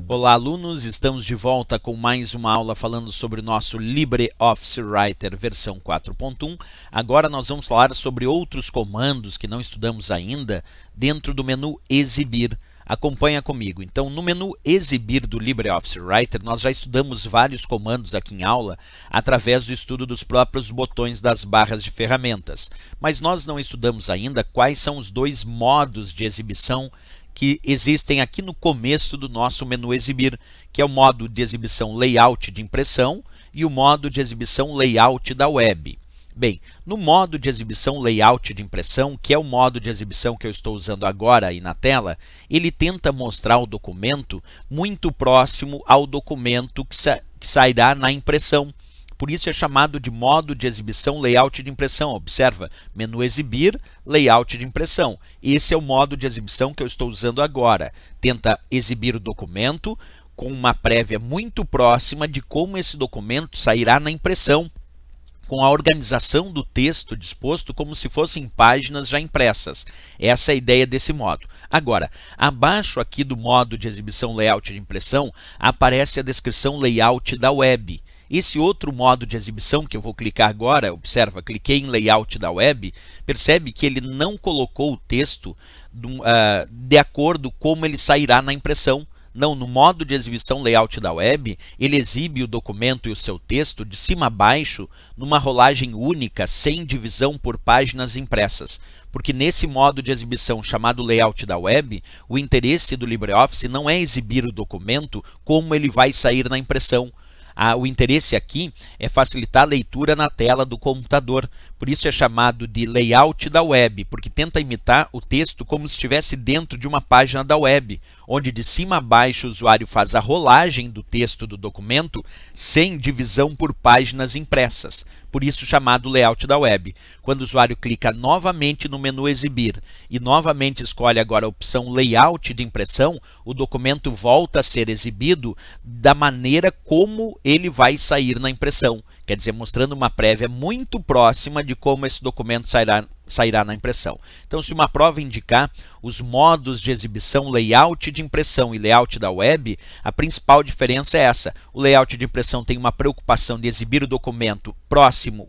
Olá, alunos! Estamos de volta com mais uma aula falando sobre o nosso LibreOffice Writer versão 4.1. Agora nós vamos falar sobre outros comandos que não estudamos ainda dentro do menu Exibir. Acompanha comigo. Então, no menu Exibir do LibreOffice Writer, nós já estudamos vários comandos aqui em aula através do estudo dos próprios botões das barras de ferramentas. Mas nós não estudamos ainda quais são os dois modos de exibição que existem aqui no começo do nosso menu Exibir, que é o modo de exibição Layout de impressão e o modo de exibição Layout da web. Bem, no modo de exibição Layout de impressão, que é o modo de exibição que eu estou usando agora aí na tela, ele tenta mostrar o documento muito próximo ao documento que sairá na impressão. Por isso é chamado de modo de exibição Layout de impressão. Observa, menu Exibir, Layout de impressão. Esse é o modo de exibição que eu estou usando agora. Tenta exibir o documento com uma prévia muito próxima de como esse documento sairá na impressão, com a organização do texto disposto como se fossem páginas já impressas. Essa é a ideia desse modo. Agora, abaixo aqui do modo de exibição Layout de impressão, aparece a descrição Layout da web. Esse outro modo de exibição que eu vou clicar agora, observa, cliquei em Layout da web, percebe que ele não colocou o texto de acordo como ele sairá na impressão. Não, no modo de exibição Layout da web, ele exibe o documento e o seu texto de cima a baixo numa rolagem única, sem divisão por páginas impressas. Porque nesse modo de exibição chamado Layout da web, o interesse do LibreOffice não é exibir o documento como ele vai sair na impressão. O interesse aqui é facilitar a leitura na tela do computador. Por isso é chamado de Layout da web, porque tenta imitar o texto como se estivesse dentro de uma página da web, onde de cima a baixo o usuário faz a rolagem do texto do documento sem divisão por páginas impressas. Por isso chamado Layout da web. Quando o usuário clica novamente no menu Exibir e novamente escolhe agora a opção Layout de impressão, o documento volta a ser exibido da maneira como ele vai sair na impressão. Quer dizer, mostrando uma prévia muito próxima de como esse documento sairá na impressão. Então, se uma prova indicar os modos de exibição Layout de impressão e Layout da web, a principal diferença é essa. O Layout de impressão tem uma preocupação de exibir o documento próximo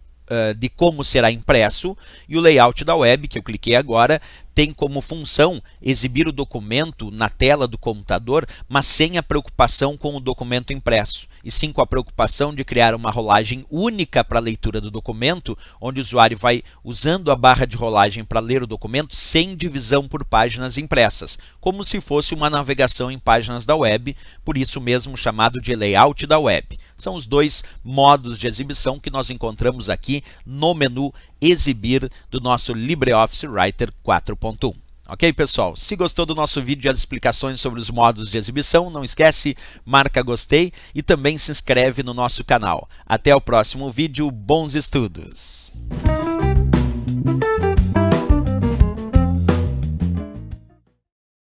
de como será impresso, e o Layout da web, que eu cliquei agora, tem como função exibir o documento na tela do computador, mas sem a preocupação com o documento impresso, e sim com a preocupação de criar uma rolagem única para a leitura do documento, onde o usuário vai usando a barra de rolagem para ler o documento sem divisão por páginas impressas, como se fosse uma navegação em páginas da web, por isso mesmo chamado de Layout da web. São os dois modos de exibição que nós encontramos aqui no menu Exibir do nosso LibreOffice Writer 4.1. Ok, pessoal? Se gostou do nosso vídeo e as explicações sobre os modos de exibição, não esquece, marca gostei e também se inscreve no nosso canal. Até o próximo vídeo, bons estudos!